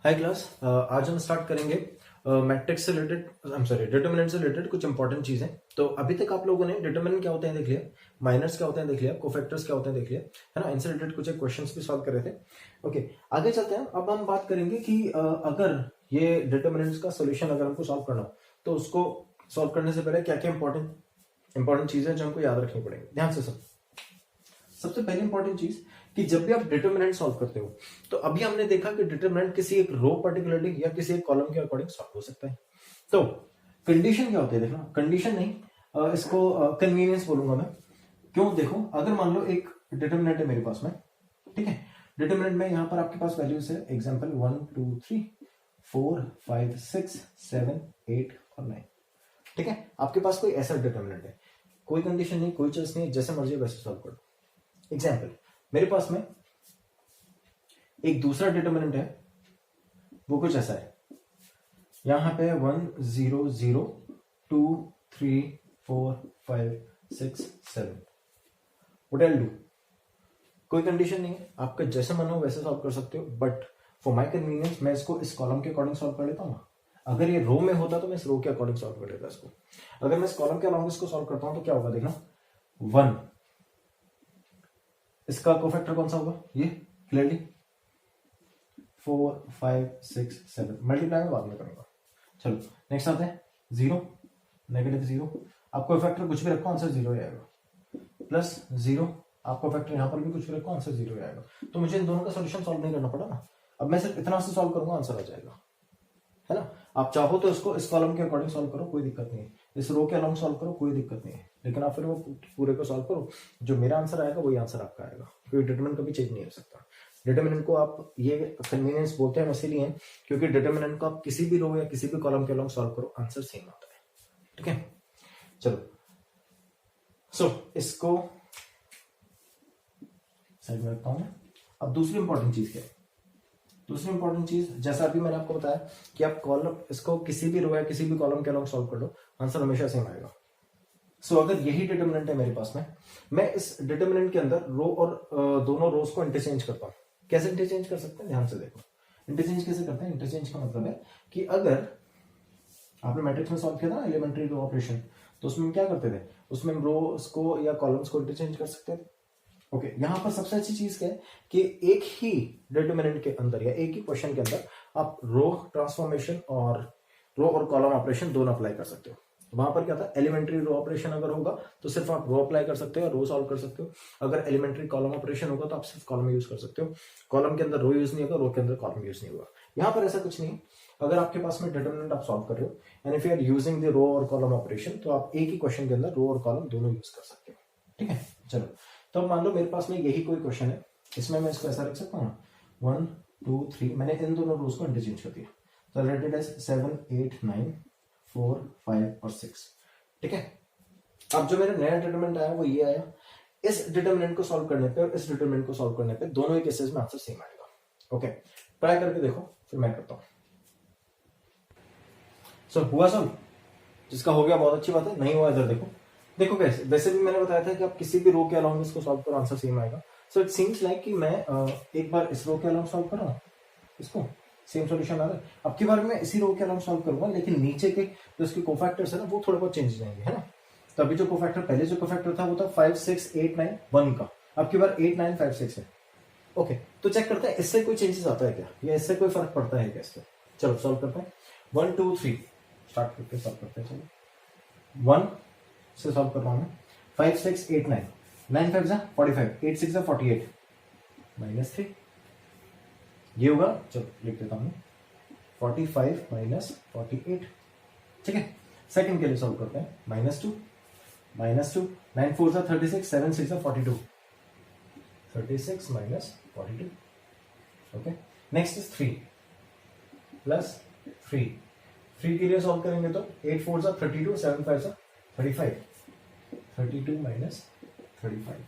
हाय class, आज हम start करेंगे मैट्रिक्स से रिलेटेड डिटर्मिनेंट से रिलेटेड कुछ इंपॉर्टेंट चीजें। तो अभी तक आप लोगों ने डिटर्मिनेंट क्या होते हैं देख लिया, माइनर्स क्या होते हैं देख लिया, कोफैक्टर्स क्या होते हैं देख लिया, है ना। इनसे रिलेटेड कुछ क्वेश्चंस भी सॉल्व कर रहे थे। ओके, आगे चलते हैं। अब हम बात करेंगे कि अगर ये डिटर्मिनेंट्स का सोल्यूशन अगर हमको सॉल्व करना हो तो उसको सॉल्व करने से पहले क्या क्या इंपॉर्टेंट चीजें जो हमको याद रखनी पड़ेंगी। ध्यान से सबसे पहली इंपॉर्टेंट चीज कि जब भी आप डिटर्मिनेंट सॉल्व करते हो तो अभी हमने देखा कि डिटर्मिनेंट किसी एक रो पर्टिकुलरली या किसी एक कॉलम के अकॉर्डिंग सॉल्व हो सकता है। तो कंडीशन क्या होती है देखना, कंडीशन नहीं, इसको कन्वीनियंस बोलूंगा मैं। क्यों? देखो, अगर मान लो एक डिटर्मिनेंट है मेरे पास में, ठीक है। डिटर्मिनेंट में यहां पर आपके पास वैल्यूज है, एग्जांपल 1 2 3 4 5 6 7 8 और 9, ठीक है। आपके पास कोई ऐसा डिटर्मिनेंट है, कोई कंडीशन नहीं, कोई चॉइस नहीं, जैसे मर्जी वैसे सॉल्व कर दो। एग्जाम्पल, मेरे पास में एक दूसरा डिटर्मिनेंट है, वो कुछ ऐसा है। यहां पे 1 0 0 2 3 4 5 6 7। व्हाट आई डू, कोई कंडीशन नहीं है, आपका जैसे मन हो वैसे सॉल्व कर सकते हो, बट फॉर माई कन्वीनियंस मैं इसको इस कॉलम के अकॉर्डिंग सॉल्व कर लेता हूँ ना। अगर ये रो में होता तो मैं इस रो के अकॉर्डिंग सॉल्व कर लेता इसको। अगर मैं इस कॉलम के अलावा इसको सॉल्व करता हूं तो क्या होगा देखना, 1, इसका कोफैक्टर कौन सा होगा, ये क्लियरली 4 5 6 7, मल्टीप्लाई में बाद में करूंगा। चलो नेक्स्ट आता है 0, -0। आपको फैक्टर कुछ भी रखो, आंसर 0 आएगा। +0, आपको फैक्टर यहां पर भी कुछ भी रखो, आंसर 0 आएगा। तो मुझे इन दोनों का सोल्यूशन सॉल्व नहीं करना पड़ा ना। अब मैं सिर्फ इतना से सॉल्व करूंगा, आंसर आ जाएगा, है ना। आप चाहो तो इसको इस कॉलम के अकॉर्डिंग सॉल्व करो, कोई दिक्कत नहीं है। इस रो के अलाउंग सॉल्व करो, कोई दिक्कत नहीं है। लेकिन आप फिर वो पूरे को सॉल्व करो, जो मेरा आंसर आएगा वही आंसर आपका आएगा। कोई डिटरमिनेंट कभी चेंज नहीं हो सकता। डिटरमिनेंट को आप ये कन्वीनियंस बोलते हैं इसीलिए, क्योंकि डिटरमिनेंट को आप किसी भी रो या किसी भी कॉलम के अलाउंग सॉल्व करो, आंसर सेम आता है, ठीक है। चलो इसको साइड में रखता हूं। अब दूसरी इंपॉर्टेंट चीज क्या है? दूसरी इंपॉर्टेंट चीज, जैसा अभी मैंने आपको बताया कि आप कॉलम इसको किसी भी रो या किसी भी कॉलम के अलाउंग सॉल्व कर लो, आंसर हमेशा सेम आएगा। अगर यही डिटर्मिनेंट है मेरे पास में, मैं इस डिटर्मिनेंट के अंदर रो और दोनों रोज को इंटरचेंज करता हूं। कैसे इंटरचेंज कर सकते हैं, ध्यान से देखो। इंटरचेंज कैसे करते हैं? इंटरचेंज का मतलब है कि अगर आपने मैट्रिक्स में सॉल्व किया था एलिमेंट्री रो ऑपरेशन, तो उसमें हम क्या करते थे, उसमें हम रोज को या कॉलम्स को इंटरचेंज कर सकते थे। ओके, यहां पर सबसे अच्छी चीज क्या है कि एक ही डिटर्मिनेंट के अंदर या एक ही क्वेश्चन के अंदर आप रो ट्रांसफॉर्मेशन और रो और कॉलम ऑपरेशन दोनों अप्लाई कर सकते हो। वहां पर क्या था, एलिमेंट्री रो ऑपरेशन अगर होगा तो सिर्फ आप रो अप्लाई कर सकते हो और रो सॉल्व कर सकते हो। अगर एलिमेंट्री कॉलम ऑपरेशन होगा तो आप सिर्फ कॉलम यूज कर सकते हो। कॉलम के अंदर रो यूज नहीं होगा, रो के अंदर कॉलम यूज नहीं होगा। यहाँ पर ऐसा कुछ नहीं। अगर आपके पास में डिटर्मिनेंट आप सॉल्व कर रहे हो and if you are using the row और कॉलम ऑपरेशन, तो आप एक ही क्वेश्चन के अंदर रो और कॉलम दोनों यूज कर सकते हो, ठीक है। चलो, तो मान लो मेरे पास में यही कोई क्वेश्चन है, इसमें मैं इसको ऐसा रख सकता हूँ, 1 2 3, मैंने इन दोनों रोज को इंटरचेंज कर दिया। तो रेटेड एज 7 8 9 4 5 और 6, ठीक है। अब जो मेरा नया डिटरमिनेंट आया वो ये आया। इस डिटरमिनेंट को सॉल्व करने पे और इस डिटरमिनेंट को सॉल्व करने पे दोनों ही केसेस में आंसर सेम आएगा। ओके, ट्राई करके देखो, फिर मैं करता हूं। हुआ सॉल्व? जिसका हो गया बहुत अच्छी बात है, नहीं हुआ इधर देखो। देखो कैसे, वैसे भी मैंने बताया था कि आप किसी भी रो के अलाउंग इसको सॉल्व करो, आंसर सेम आएगा। इट सीम्स लाइक कि मैं एक बार इस रो के अलाउंग सॉल्व कर रहा हूं, इसको सेम सॉल्यूशन आ रहा है। अब की बार मैं इसी रो के अलाउंग सॉल्व करूंगा, लेकिन नीचे के जो इसके कोफैक्टर्स है ना, वो थोड़े बहुत चेंज हो जाएंगे, है ना। तो अभी जो कोफैक्टर, पहले जो कोफैक्टर था वो था 5 6 8 9 1 का, अब की बार 8 9 5 6 है। ओके, तो चेक करते हैं इससे कोई चेंजेस आता है क्या, या इससे कोई फर्क पड़ता है क्या इससे। चलो सॉल्व करते हैं। 1 2 3 स्टार्ट करके सॉल्व करते हैं। चलो 1 से सॉल्व कर रहा हूं मैं। 5 6 8 9, 9 5 45, 8 6 48, -3 ये होगा। चलो लिख देता हूं, 45 -48, ठीक है। सेकंड के लिए सॉल्व करते हैं। -2 -2, 9 4 36, 7 6 42, 36 -42, ओके। नेक्स्ट इज 3 +3, 3 के लिए सॉल्व करेंगे तो 8 4 32, 7 5 35, 32 -35,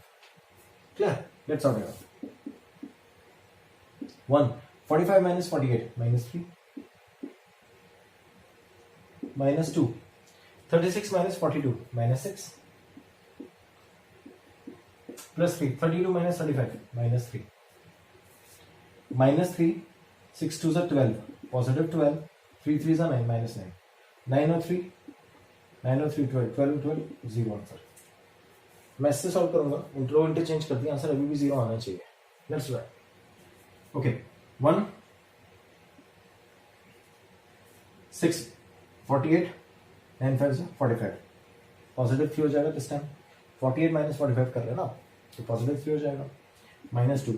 clear. Let's sort it out. 1 45 -48, -3, -2 36 -42, -6, +3 32 -35, -3, -3 6 2 सा 12, पॉजिटिव 12, 3 3 सा 9, माइनस 9, 9 और 3, 9 और 3 12, 12 12 0 आंसर। मैं इससे सॉल्व करूंगा, इंट्रो इंटरचेंज कर दिया, आंसर अभी भी 0 आना चाहिए। That's right. ओके 1 6 48, 9 5 45, पॉजिटिव 3 हो जाएगा दिस टाइम। 48 माइनस 45 कर रहे हैं ना, तो पॉजिटिव 3 हो जाएगा। -2,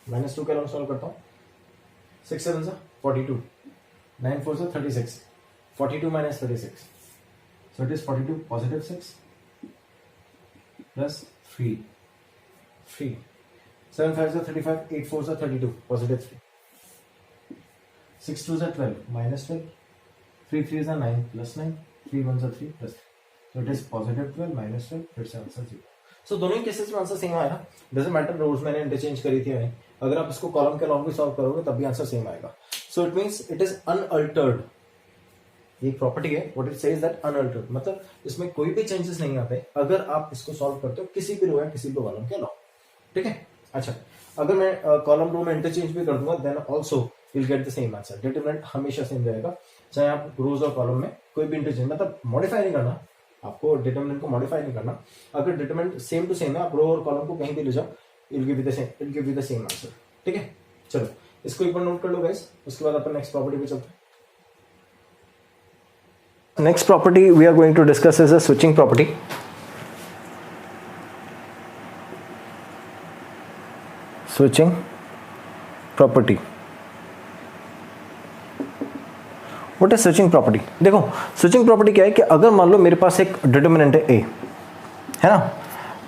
-2 के अलावा सॉल्व करता हूँ। 6 7 सा 42, 9 4 सा 36, 42 minus 36, so it is 42, positive 6 plus 3, 7 5 सा 35, 8 4 सा 32, positive 3, 6 2 सा 12, minus 12, 3 3 सा 9 plus 9, 3 1 सा 3 plus 3, so it is positive 12 minus 12, फिर से आंसर 0। सो दोनों ही केसेस में आंसर सेम आएगा, डजंट मैटर रोज मैंने इंटरचेंज करी थी नहीं, अगर आप इसको कॉलम के अलावा भी सॉल्व करोगे तब भी आंसर सेम आएगा। So it means it is unaltered, ये एक प्रॉपर्टी है, what it says that unaltered, मतलब इसमें कोई भी चेंजेस नहीं आते अगर आप इसको सॉल्व करते हो किसी भी रो या किसी भी कॉलम के अलावा, ठीक है। अच्छा, अगर मैं कॉलम रो में इंटरचेंज भी कर दूंगा then also will get the same answer, determinant हमेशा सेम रहेगा, चाहे आप रोज और कॉलम में कोई भी इंटरचेंज, मतलब मॉडिफाई नहीं करना आपको, डिटरमिनेंट को मॉडिफाई नहीं करना। अगर डिटरमिनेंट सेम टू सेम है, आप रो और कॉलम को कहीं भी ले जाओ, it give you the same answer, ठीक है। चलो इसको एक बार नोट कर लो गाइस, उसके बाद अपन नेक्स्ट प्रॉपर्टी पे चलते हैं। Next property we are going to discuss is a switching property. Switching property. What is switching property? देखो switching property क्या है कि अगर मान लो मेरे पास एक डिटरमिनेंट है A, है ना,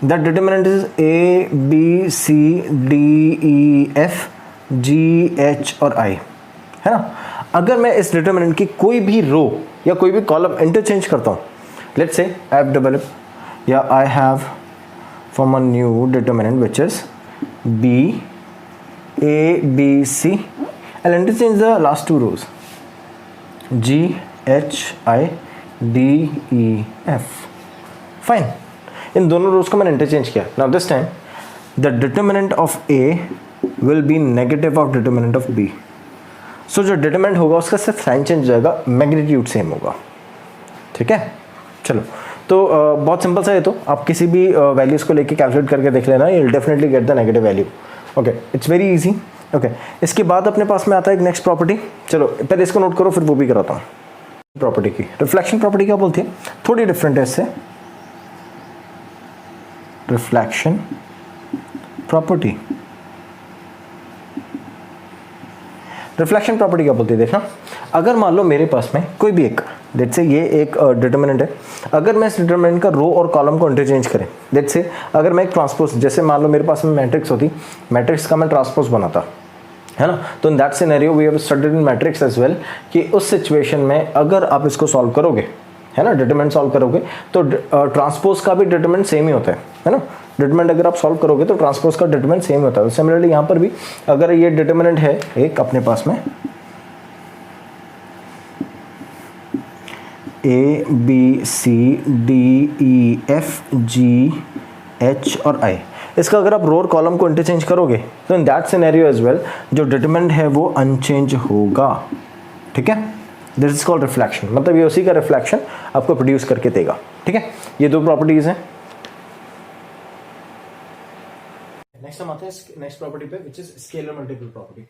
that determinant is A B C D E F G H और I, है ना। अगर मैं इस डिटरमिनेंट की कोई भी रो या कोई भी कॉलम इंटरचेंज करता हूँ, let's say I have developed या I have form a new determinant which is B A B C, I'll interchange the last two rows G H I D E F, fine. इन दोनों rows को मैंने interchange किया। Now this time the determinant of A will be negative of determinant of B, so जो डिटरमिनेंट होगा उसका सिर्फ साइन चेंज हो जाएगा, मैग्नीट्यूड सेम होगा, ठीक है। चलो तो बहुत सिंपल सा है, तो आप किसी भी वैल्यूज को लेके कैलकुलेट करके देख लेना, you will definitely get the negative value. Okay, it's very easy. Okay, इसके बाद अपने पास में आता है एक नेक्स्ट प्रॉपर्टी, चलो पहले इसको नोट करो फिर वो भी कराता हूँ। प्रॉपर्टी की रिफ्लेक्शन प्रॉपर्टी क्या बोलती है, थोड़ी डिफरेंट है इससे। रिफ्लेक्शन प्रॉपर्टी, रिफ्लेक्शन प्रॉपर्टी क्या बोलती है, देखना अगर मान लो मेरे पास में कोई भी एक, लेट्स से ये एक डिटरमिनेंट है, अगर मैं इस डिटरमिनेंट का रो और कॉलम को इंटरचेंज करें, लेट्स से अगर मैं एक ट्रांसपोज, जैसे मान लो मेरे पास में मैट्रिक्स होती, मैट्रिक्स का मैं ट्रांसपोज बनाता, है ना, तो in that scenario we have studied in matrix as well कि उस सिचुएशन में अगर आप इसको सॉल्व करोगे, है ना, डिटरमिनेंट सॉल्व करोगे तो ट्रांसपोज का भी डिटरमिनेंट सेम ही होता है ना। डिटरमिनेंट अगर आप सॉल्व करोगे तो ट्रांसपोज का डिटरमिनेंट सेम होता है। सिमिलरली यहाँ पर भी अगर ये डिटरमिनेंट है एक अपने पास में A B C D E F G H और I, इसका अगर आप रो और कॉलम को इंटरचेंज करोगे तो in that scenario as well जो डिटरमिनेंट है वो अनचेंज होगा, ठीक है। दिस इज कॉल्ड रिफ्लेक्शन, मतलब ये उसी का रिफ्लेक्शन आपको प्रोड्यूस करके देगा, ठीक है। ये दो प्रॉपर्टीज हैं। नेक्स्ट हम आते हैं नेक्स्ट प्रॉपर्टी पे which is scalar multiple property.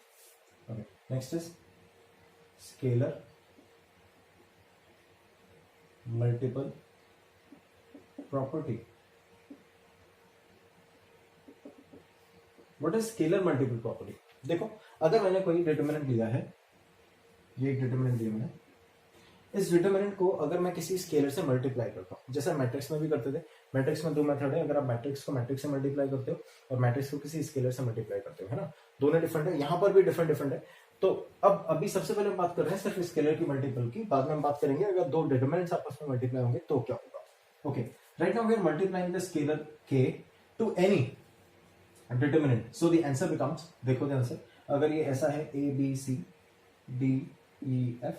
Okay, next is scalar multiple property. What is scalar multiple property? देखो अगर मैंने कोई डिटरमिनेंट लिया है, ये एक डिटरमिनेंट दिया मैंने, इस डिटरमिनेंट को अगर मैं किसी स्केलर से मल्टीप्लाई करता हूँ, जैसा मैट्रिक्स में भी करते थे, मैट्रिक्स में दो मेथड है, अगर आप मैट्रिक्स को मैट्रिक्स से मल्टीप्लाई करते हो और मैट्रिक्स को किसी स्केलर से मल्टीप्लाई करते हो, है ना, दोनों डिफरेंट है, यहाँ पर भी डिफरेंट है। तो अब अभी सबसे पहले हम बात कर रहे हैं सिर्फ स्केलर की मल्टीपल की, बाद में हम बात करेंगे अगर दो डिटरमिनेंट्स आपस में मल्टीप्लाई होंगे तो क्या होगा। Okay, right now we are multiplying the scalar k to any determinant, so the answer becomes, देखो द आंसर, अगर ये ऐसा है a b c d e f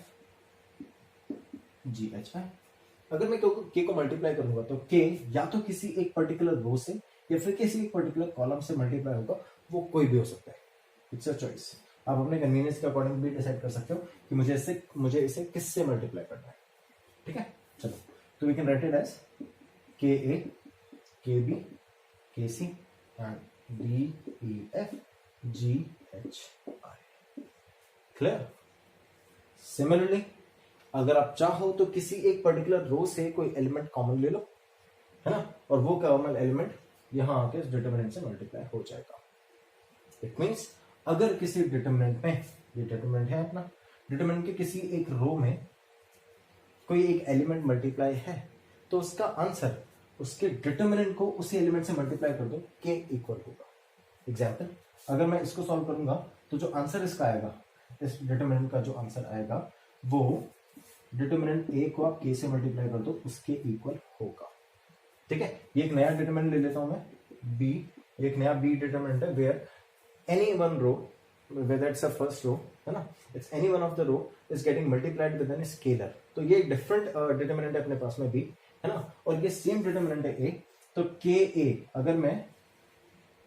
g h i, अगर मैं k को मल्टीप्लाई करूंगा तो k या तो किसी एक पर्टिकुलर रो से या फिर किसी एक पर्टिकुलर कॉलम से मल्टीप्लाई होगा, वो कोई भी हो सकता है, इट्स अ चॉइस। आप अपने कन्वीनियंस के अकॉर्डिंग भी डिसाइड कर सकते हो कि मुझे इसे किससे मल्टीप्लाई करना है। ठीक है, चलो, तो we can write it as K A, K B, K C and D E F G H I. Clear? Similarly अगर आप चाहो तो किसी एक पर्टिकुलर रो से कोई एलिमेंट कॉमन ले लो, है ना, और वो कॉमन एलिमेंट यहां आके इस डिटरमिनेंट से मल्टीप्लाई हो जाएगा। इट मींस अगर किसी डिटरमिनेंट में, ये डिटरमिनेंट है अपना, डिटरमिनेंट के किसी एक रो में कोई एक एलिमेंट मल्टीप्लाई है तो उसका आंसर उसके डिटरमिनेंट को उसी एलिमेंट से मल्टीप्लाई कर दो, के इक्वल होगा। एग्जाम्पल, अगर मैं इसको सॉल्व करूंगा तो जो आंसर इसका आएगा, इस डिटरमिनेंट का जो आंसर आएगा वो डिटरमिनेंट ए को आप के से मल्टीप्लाई कर दो, उसके इक्वल होगा। ठीक है, ये एक नया डिटरमिनेंट ले लेता हूं मैं, बी, एक नया बी डिटरमिनेंट है where any one row, whether it's a first row, है ना, it's any one of the row is getting multiplied with an scalar। तो ये एक डिफरेंट डिटरमिनेंट है अपने पास में b, है ना, और ये सेम डिटरमिनेंट है a। तो के ए, अगर मैं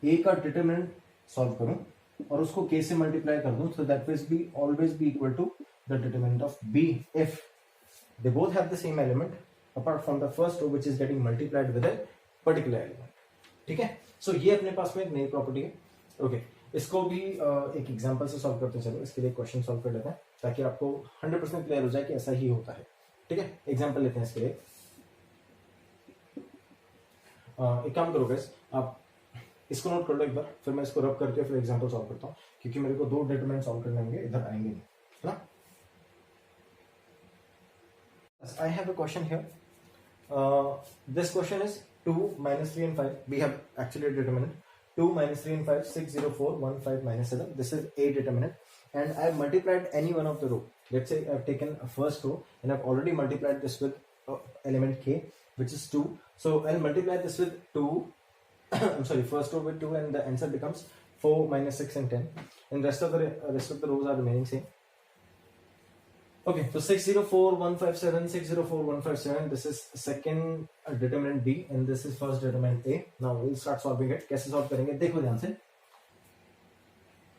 a का डिटरमिनेंट सॉल्व करूं और उसको k से मल्टीप्लाई कर दूं, so that will be always be equal to the determinant of b if they both have the same element apart from the first row which is getting multiplied with a particular element। ठीक है, सो ये अपने पास में एक नई property है। Okay, इसको भी एक एग्जांपल से सॉल्व करते हैं। चलो इसके लिए क्वेश्चन सॉल्व कर लेते हैं ताकि आपको 100% क्लियर हो जाए कि ऐसा ही होता है। ठीक है, एग्जांपल लेते हैं इसके लिए। एक काम करो गाइस, आप इसको नोट कर लो एक बार, फिर मैं इसको रब करके फिर एग्जांपल सॉल्व करता हूँ, क्योंकि मेरे को 2 डिटरमिनेंट सॉल्व करने होंगे, इधर आएंगे नहीं, है ना। I have a question here. This question is 2 minus 3 and 5. We have actually a determinant. 2 minus 3 and 5, 6, 0, 4, 1, 5, minus 7. This is a determinant. And I have multiplied any one of the row. Let's say I have taken a first row and I have already multiplied this with element k, which is 2. So I'll multiply this with 2. I'm sorry, first row with 2, and the answer becomes 4 minus 6 and 10. And rest of the rows are remaining same. Okay, so 604157, 604157, this is second determinant B and this is first determinant A. Now we'll start solving it. कैसे solve करेंगे देखो ध्यान से।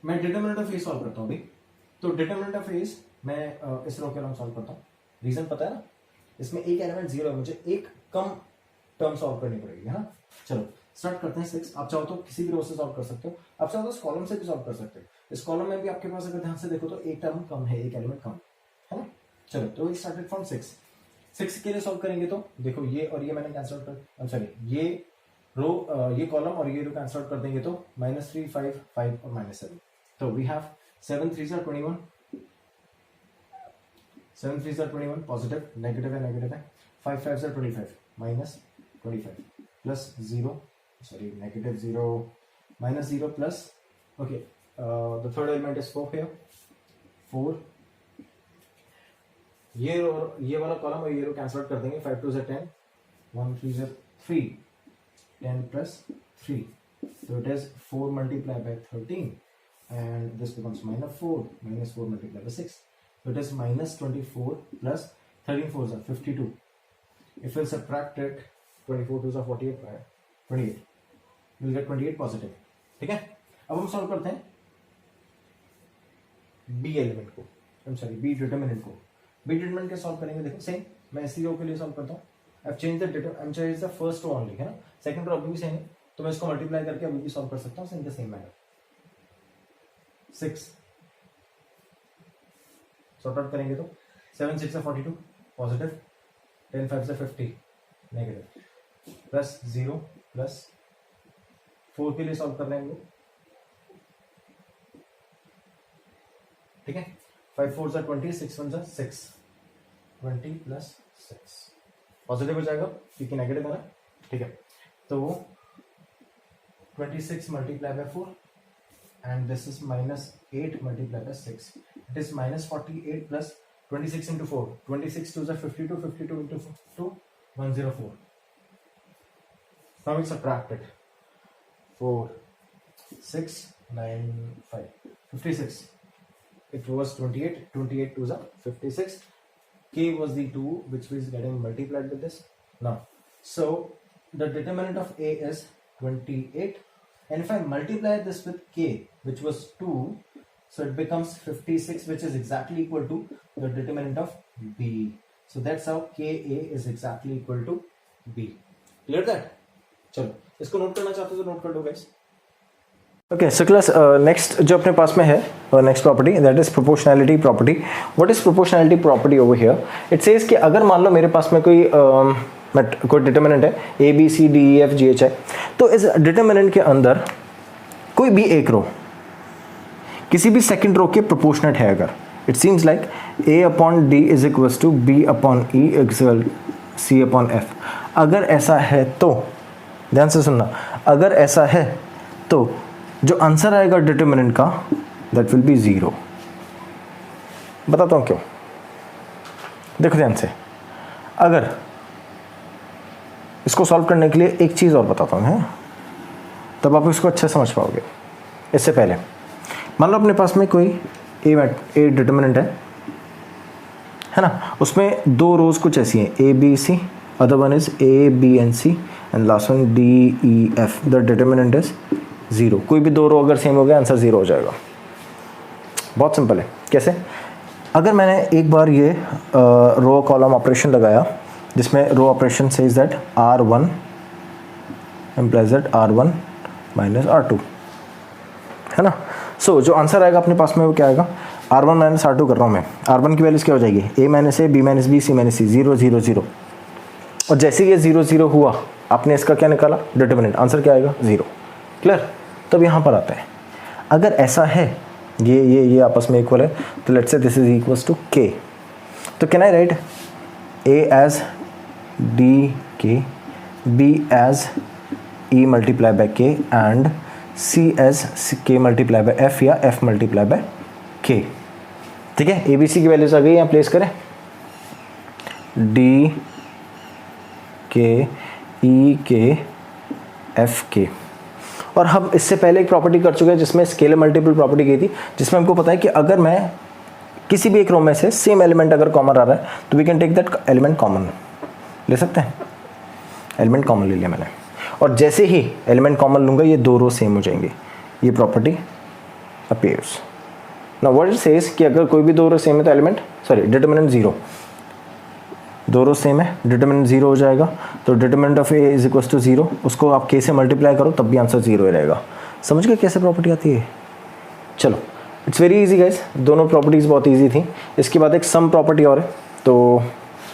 मैं determinant of A solve करता हूँ अभी। तो determinant of A मैं इस रो के नाम solve करता हूँ। रीजन पता है ना, इसमें एक एलिमेंट 0 है, मुझे एक कम टर्म सॉल्व करनी पड़ेगी, है ना। चलो स्टार्ट करते हैं 6। आप चाहो तो किसी भी रो से सॉल्व कर सकते हो, आप चाहो तो इस कॉलम से भी सॉल्व कर सकते हो। इस कॉलम में भी आपके पास अगर ध्यान से देखो तो एक टर्म कम है, एक एलिमेंट कम है ना। चलो तो वी स्टार्टेड फ्रॉम 6 के लिए सॉल्व करेंगे तो देखो ये और ये मैंने कैंसिल कर, सॉरी ये रो ये कॉलम और ये रो कैंसिल कर देंगे तो -3, 5, 5 और -7। तो we have 7 3s are 21, 7 3s are 21, positive, negative है, 5 5s are 25, -25 plus 0, sorry negative 0 -0 plus, okay the third element is 4 here, 4, ये वाला कॉलम और ये रो कैंसिल आउट कर देंगे। 5 2s are 10, 1 3s are 3, 10 plus 3, so it is 4 multiplied by 13 and this becomes -4 multiplied by 6, so it is -24 plus 13 4s are 52. If we subtract it, 24 2s are 48 by 28, we'll get 28 positive। ठीक है, अब हम solve करते हैं B element को, B determinant को। B determinant के solve करेंगे, देखो सेम मैं इसी रो के लिए सॉल्व करता हूँ। I've changed the first row only, है ना, सेकंड रो अभी भी सेम है तो मैं इसको मल्टीप्लाई करके अभी भी सॉल्व कर सकता हूँ in the same manner. 6 sort out करेंगे तो 7 6 है 42 पॉजिटिव, 10 5 से 50 नेगेटिव, प्लस 0 प्लस 4 के लिए सॉल्व कर लेंगे। ठीक है, 5 4s are 20, 6 1s are 6, 20 plus 6 positive हो जाएगा क्योंकि नेगेटिव है ना। ठीक है, तो 26 multiply by 4 and this is -8 multiply by 6, it is -48 plus 26 into 4, 26 2s are 52, 52 into 2 104। now we subtract it, 4 6 9 5 56, it was 28, 28 2s are 56, k was the 2 which was getting multiplied with this now, so the determinant of a is 28 and if I multiply this with k which was 2, So it becomes 56, which is exactly equal to the determinant of B. So that's how Ka is exactly equal to B. Clear that? चलो इसको note करना चाहते हो तो note कर दो guys. Okay, so class, next जो अपने पास में है next property, that is proportionality property. What is proportionality property over here? It says कि अगर मान लो मेरे पास में कोई डिटर्मिनेंट है A B C D E F G H है, तो इस डिटर्मिनेंट के अंदर कोई भी एक रो किसी भी सेकंड रो के प्रोपोर्शनेट है, अगर it seems like A upon D is equals to B upon E equal C upon F, अगर ऐसा है तो ध्यान से सुनना, अगर ऐसा है तो जो आंसर आएगा डिटर्मिनेंट का दैट विल बी 0. बताता हूँ क्यों, देखो ध्यान से. अगर इसको सॉल्व करने के लिए एक चीज़ और बताता हूँ, है तब आप इसको अच्छे समझ पाओगे. इससे पहले मान लो अपने पास में कोई ए डिटर्मिनेंट है ना, उसमें दो रोज कुछ ऐसी हैं A B C, other one is A B and C and last one D E F. The determinant is 0. कोई भी दो रो अगर सेम हो गया आंसर 0 हो जाएगा. बहुत सिंपल है. कैसे? अगर मैंने एक बार ये रो कॉलम ऑपरेशन लगाया जिसमें row operation says that R1 implies that R1 minus R2, है ना. सो जो आंसर आएगा अपने पास में वो क्या आएगा, R1 माइनस R2 कर रहा हूँ मैं. R1 की वैल्यूज क्या हो जाएगी, A minus A, B minus B, C minus C, 0 0 0. और जैसे ये 0 0 हुआ आपने इसका क्या निकाला डिटर्मिनेंट, आंसर क्या आएगा 0. क्लियर. तब यहाँ पर आता है अगर ऐसा है ये आपस में इक्वल है तो let's say this is equals to K. तो can I write A as DK, B as E multiply by K and C as K multiply by F या F मल्टीप्लाई बाय K. ठीक है. A B C की values आ गई, यहाँ place करें D K E K F K. और हम इससे पहले एक प्रॉपर्टी कर चुके हैं जिसमें स्केलर मल्टीपल प्रॉपर्टी की थी, जिसमें हमको पता है कि अगर मैं किसी भी एक रो में से सेम एलिमेंट अगर कॉमन आ रहा है तो we can take that element common. ले सकते हैं. एलिमेंट कॉमन ले लिया मैंने, और जैसे ही एलिमेंट कॉमन लूँगा ये दो रो सेम हो जाएंगे. ये property appears. Now what it says कि अगर कोई भी दो रो सेम है तो एलिमेंट डिटर्मिनेंट 0. दो रो सेम है, डिटर्मिनेंट 0 हो जाएगा. तो determinant of A is equals to 0, उसको आप K से मल्टीप्लाई करो तब भी आंसर 0 ही रहेगा. समझ गए कैसे प्रॉपर्टी आती है. चलो इट्स वेरी इजी गाइस, दोनों प्रॉपर्टीज़ बहुत इजी थी. इसके बाद एक सम प्रॉपर्टी और है, तो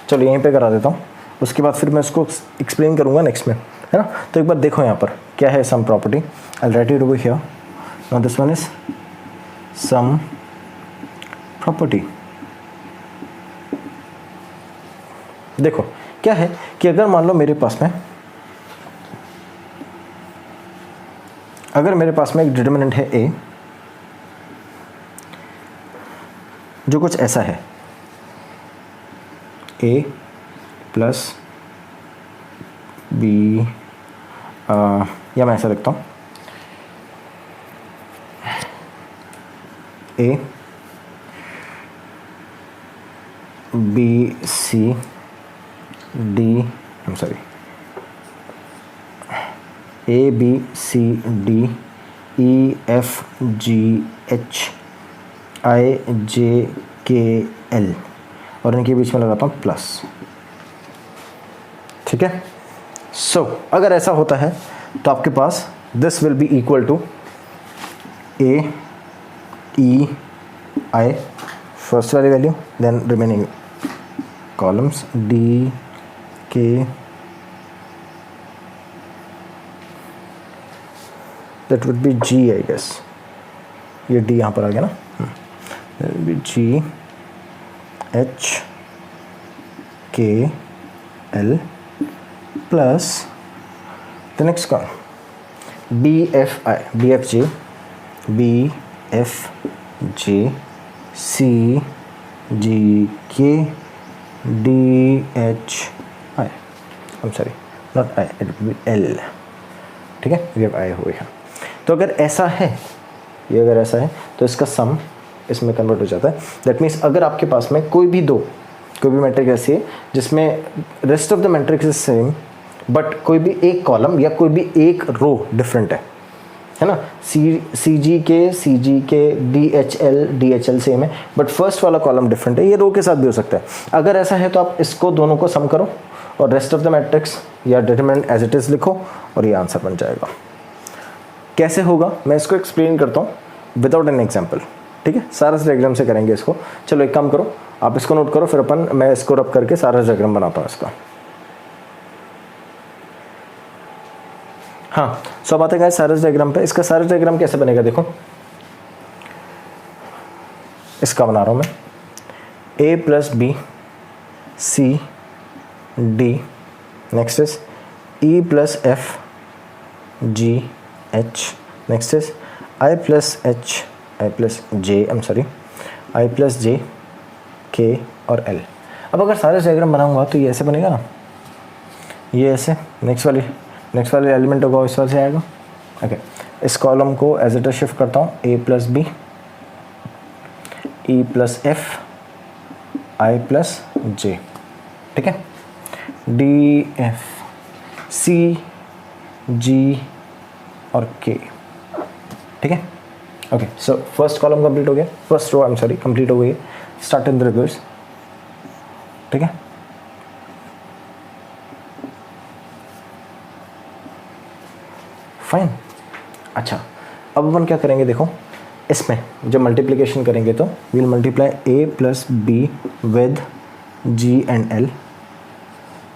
चलो यहीं पे करा देता हूँ. उसके बाद फिर मैं उसको एक्सप्लेन करूँगा नेक्स्ट में, है ना. तो एक बार देखो यहाँ पर क्या है sum property. I write it over here. Now this one is sum property. देखो क्या है कि अगर मान लो मेरे पास में एक डिटर्मिनेंट है A जो कुछ ऐसा है A प्लस B, या मैं ऐसा लिखता हूँ A B C D, I'm sorry, A B C D E F G H I J K L, और इनके बीच में लगाता हूँ प्लस. ठीक है. सो अगर ऐसा होता है तो आपके पास this will be equal to A E I first वाली value, then remaining columns D K that would be G I guess. ये D यहाँ पर आ गया ना. That would be G H K L plus the next column B F I, B F J, B F J, C G K D H I. I'm sorry, not I, it will be L. ठीक है. We have I हो गया. तो अगर ऐसा है, ये अगर ऐसा है तो इसका सम इसमें कन्वर्ट हो जाता है. दैट मीन्स अगर आपके पास में कोई भी मैट्रिक्स ऐसी है जिसमें rest of the matrix is same but कोई भी एक कॉलम या कोई भी एक रो डिफरेंट है, है ना। सी जी के डी एच एल सेम है, बट फर्स्ट वाला कॉलम डिफरेंट है। ये रो के साथ भी हो सकता है। अगर ऐसा है तो आप इसको दोनों को सम करो और रेस्ट ऑफ द मैट्रिक्स या डिटरमिनेंट एज इट इज लिखो और ये आंसर बन जाएगा। कैसे होगा मैं इसको एक्सप्लेन करता हूँ विदाउट एन एग्जाम्पल, ठीक है। सारस डायग्राम से करेंगे इसको। चलो एक काम करो, आप इसको नोट करो, फिर मैं इसको रब करके सारस डायग्राम बनाता हूँ इसका। हाँ, सो अब आते हैं सारस डायग्राम पे। इसका सारस डायग्राम कैसे बनेगा देखो, इसका बना रहा हूँ मैं। A plus B C D, next is E plus F G H, next is I plus H I plus J, I plus J K और एल। अब अगर सारे डायग्राम बनाऊंगा तो ये ऐसे बनेगा ना, ये ऐसे। नेक्स्ट वाले एलिमेंट होगा इस वाले से आएगा। ओके, इस कॉलम को एज इट इज शिफ्ट करता हूँ, A plus B E plus F I plus J, ठीक है। डी एफ सी जी और के, ठीक है। Okay, so first column complete हो गया, फर्स्ट रो कंप्लीट हो गई है। स्टार्ट इन द रिवर्स, ठीक है। फाइन। अच्छा, अब अपन क्या करेंगे देखो, इसमें जब मल्टीप्लिकेशन करेंगे तो we'll multiply A plus B with G and L,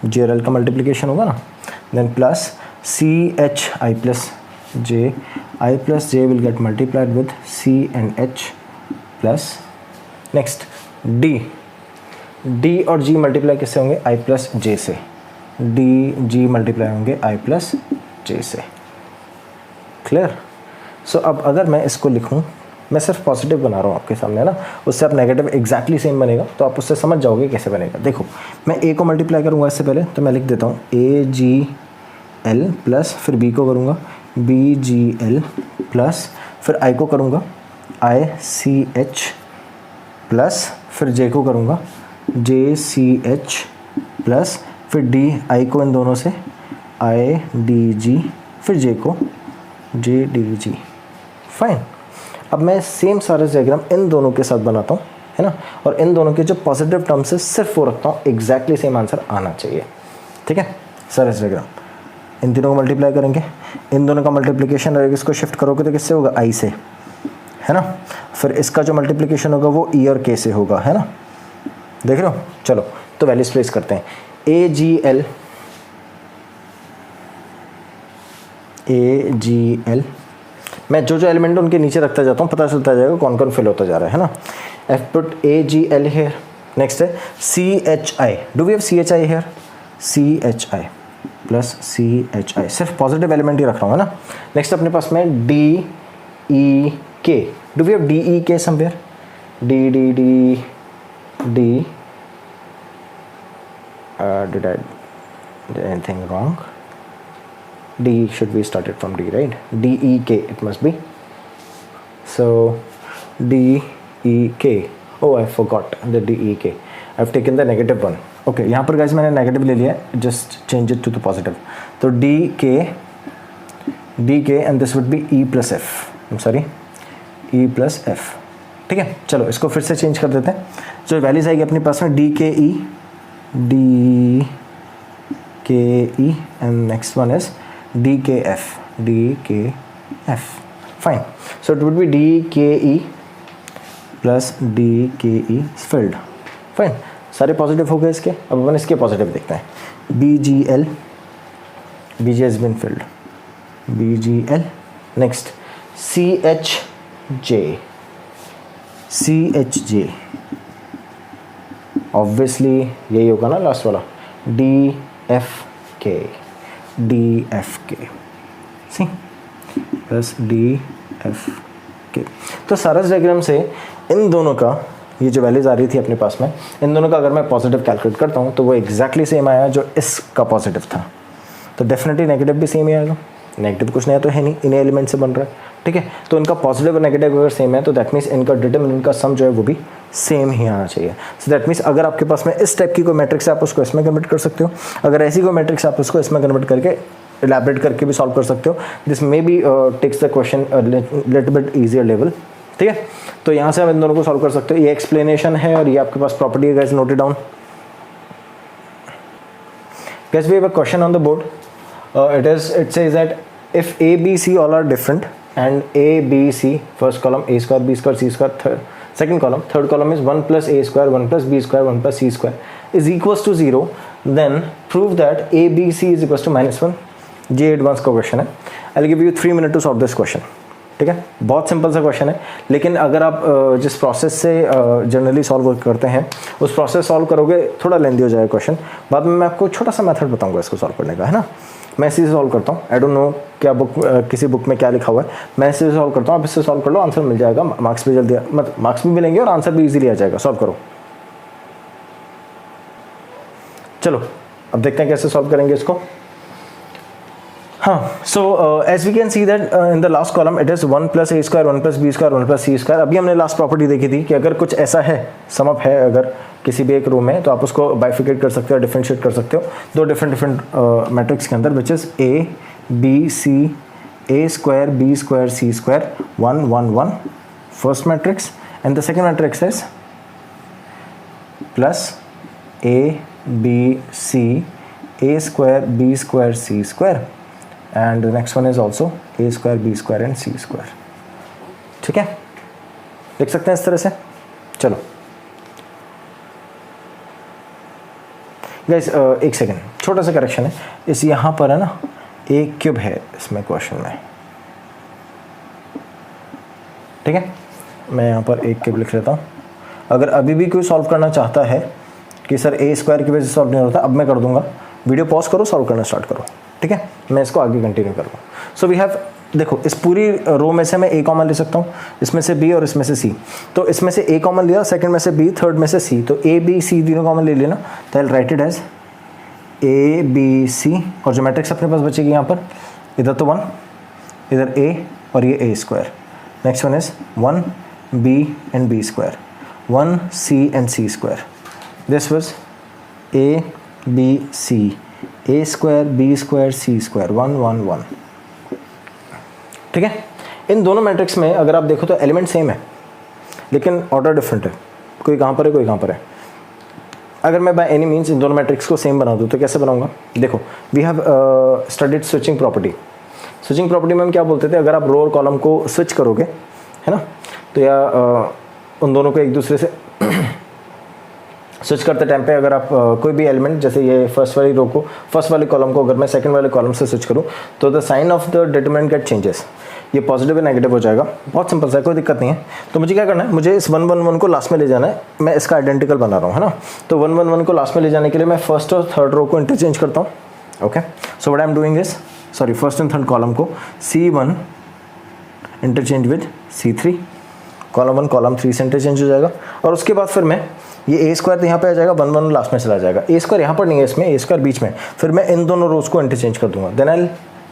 G और एल का मल्टीप्लिकेशन होगा ना, then plus C H I plus J, I plus J will get multiplied with C and H plus next D और G multiply किससे होंगे, आई plus जे से। D G multiply होंगे आई plus जे से। क्लियर। सो अब अगर मैं इसको लिखूं, मैं सिर्फ पॉजिटिव बना रहा हूँ आपके सामने ना, उससे आप नेगेटिव एग्जैक्टली सेम बनेगा, तो आप उससे समझ जाओगे कैसे बनेगा। देखो, मैं ए को मल्टीप्लाई करूँगा इससे पहले, तो मैं लिख देता हूँ ए जी एल प्लस, फिर बी को करूँगा बी जी एल प्लस, फिर आई को करूँगा आई सी एच प्लस, फिर जे को करूँगा जे सी एच प्लस, फिर डी आई को इन दोनों से आई डी जी, फिर जे को जे डी जी। फाइन। अब मैं सेम सारा डायग्राम इन दोनों के साथ बनाता हूँ, है ना, और इन दोनों के जो पॉजिटिव टर्म्स है सिर्फ वो रखता हूँ, एग्जैक्टली सेम आंसर आना चाहिए, ठीक है। सारा डायग्राम इन तीनों को मल्टीप्लाई करेंगे, इन दोनों का मल्टीप्लिकेशन अगर इसको शिफ्ट करोगे तो किससे होगा, आई से, है ना। फिर इसका जो मल्टीप्लिकेशन होगा वो ई और के से होगा, है ना, देख रहे हो। चलो तो वैल्यूज प्लेस करते हैं। ए जी एल, मैं जो एलिमेंट उनके नीचे रखता जाता हूँ, पता चलता जाएगा कौन कौन फिल होता जा रहा है ना। If put A G L here, next है C H I, do we have C H I here, C H I plus C H I, सिर्फ पॉजिटिव एलिमेंट ही रख रहा हूँ, है ना। नेक्स्ट अपने पास में D E K, do we have D E K somewhere, D D D D, did I do anything wrong? D should be started from D, right? D E K it must be. So D E K. Oh, I forgot the D E K. I've taken the negative one. Okay, यहाँ पर guys मैंने negative ले लिया है. Just change it to the positive. तो D K and this would be E plus F. I'm sorry, E plus F. ठीक है, चलो इसको फिर से चेंज कर देते हैं. जो वैल्यूज आएगी अपने पास में D K E and next one is DKF. Fine. So it would be DKE plus DKE is filled. Fine. सारे पॉजिटिव हो गए इसके. अब अपन इसके पॉजिटिव देखते हैं. BGL has been filled. BGL. Next CHJ. Obviously यही होगा ना लास्ट वाला. DFK C plus DFK. तो सारस डायग्राम से इन दोनों का ये जो वैल्यूज आ रही थी अपने पास में, इन दोनों का अगर मैं पॉजिटिव कैलकुलेट करता हूँ तो वो एग्जैक्टली सेम आया जो इसका पॉजिटिव था. तो डेफिनेटली नेगेटिव भी सेम ही आएगा. नेगेटिव कुछ नया तो है नहीं, इन्हीं एलिमेंट से बन रहा है. ठीक है, तो इनका पॉजिटिव और नेगेटिव अगर सेम है तो दैट मीन्स इनका डिटरमिनेंट का सम जो है वो भी सेम ही आना चाहिए. सो दैट मीन्स अगर आपके पास में इस टाइप की कोई मैट्रिक्स है आप उसको इसमें कन्वर्ट कर सकते हो. अगर ऐसी कोई मैट्रिक्स आप उसको इसमें कन्वर्ट करके इलैबोरेट करके भी सॉल्व कर सकते हो. This may be takes the question little bit easier level. ठीक है, तो यहाँ से आप इन दोनों को सॉल्व कर सकते हो. ये एक्सप्लेनेशन है और ये आपके पास प्रॉपर्टी है. Guys note it down. Guys we have a question on the board. It says that if A, B, C all are different and A, B, C, first column A square, B square, C square, second column, third column is 1 plus A square, 1 plus B square, 1 plus C square is equals to 0, then prove that A, B, C is equals to minus 1. ये advance का question है. I'll give you 3 minutes to solve this question. ठीक है, बहुत simple सा question है, लेकिन अगर आप जिस प्रोसेस से जनरली सॉल्व करते हैं उस प्रोसेस सॉल्व करोगे थोड़ा लेंदी हो जाएगा क्वेश्चन. बाद में मैं आपको छोटा सा मेथड बताऊंगा इसको सॉल्व करने का, है ना. मैं इसी से सॉल्व करता हूँ. आई डोंट नो क्या बुक किसी बुक में क्या लिखा हुआ है. मैं इसी से सॉल्व करता हूँ. आप इससे सॉल्व कर लो, आंसर मिल जाएगा. मार्क्स भी जल्दी मतलब मार्क्स भी मिलेंगे और आंसर भी इजीली आ जाएगा. सॉल्व करो. चलो अब देखते हैं कैसे सॉल्व करेंगे इसको. हाँ, so as we can see that in the last column it is 1 plus a square, 1 plus b square, 1 plus c square. अभी हमने लास्ट प्रॉपर्टी देखी थी कि अगर कुछ ऐसा है, सम अप है अगर किसी भी एक रो में, तो आप उसको बाइफिकेट कर सकते हो, डिफरेंशिएट कर सकते हो दो डिफरेंट मैट्रिक्स के अंदर, which is a B C, A square B square C square 1 1 1 first matrix, and the second matrix is plus a B C, A square B square C square, and the next one is also a square b square and c square. ठीक है, लिख सकते हैं इस तरह से. चलो guys एक सेकेंड, छोटा सा करेक्शन है. इस यहाँ पर है ना a क्यूब है इसमें क्वेश्चन में. ठीक है, मैं यहाँ पर a क्यूब लिख लेता हूँ. अगर अभी भी कोई सॉल्व करना चाहता है कि सर a स्क्वायर की वजह से सॉल्व नहीं होता, अब मैं कर दूंगा. वीडियो पॉज करो, सॉल्व करना स्टार्ट करो. ठीक है, मैं इसको आगे कंटिन्यू करूँगा. सो वी हैव, देखो इस पूरी रो में से मैं ए कॉमन ले सकता हूँ, इसमें से बी और इसमें से सी. तो इसमें से ए कॉमन लिया, सेकंड में से बी, थर्ड में से सी. तो ए बी सी तीनों कॉमन ले लेना. तो I write it as A B C, और जो मैट्रिक्स अपने पास बचेगी यहाँ पर, इधर तो 1, इधर ए और ये A square. Next one is 1 B and B square, 1 C and C square. This was A B C, A square B square C square 1 1 1. ठीक है, इन दोनों मैट्रिक्स में अगर आप देखो तो एलिमेंट सेम है लेकिन ऑर्डर डिफरेंट है. कोई कहाँ पर है, कोई कहाँ पर है. अगर मैं बाय एनी मीन्स इन दोनों मैट्रिक्स को सेम बना दूँ तो कैसे बनाऊंगा. देखो we have studied switching property. Switching property में हम क्या बोलते थे, अगर आप रो और कॉलम को स्विच करोगे, है ना, तो या उन दोनों को एक दूसरे से स्विच करते टाइम पे अगर आप कोई भी एलिमेंट, जैसे ये फर्स्ट वाली रो को, फर्स्ट वाले कॉलम को अगर मैं सेकंड वाले कॉलम से स्विच करूँ तो the sign of the determinant get changes. ये पॉजिटिव या नेगेटिव हो जाएगा. बहुत सिंपल सा है, कोई दिक्कत नहीं है. तो मुझे क्या करना है, मुझे इस 1 1 1 को लास्ट में ले जाना है. मैं इसका आइडेंटिकल बना रहा हूँ, है ना. तो 1 1 1 को लास्ट में ले जाने के लिए मैं फर्स्ट और थर्ड रो को इंटरचेंज करता हूँ. Okay, so what I am doing is, sorry first and third column को C1 interchange with C3, column 1 column 3 से इंटरचेंज हो जाएगा. और उसके बाद फिर मैं ये ए स्क्वायर तो यहाँ पे आ जाएगा, 1 1 लास्ट में चला जाएगा. ए स्क्वायर यहाँ पर नहीं है, इसमें ए स्क्वायर बीच में. फिर मैं इन दोनों रोज को इंटरचेंज कर दूंगा. Then I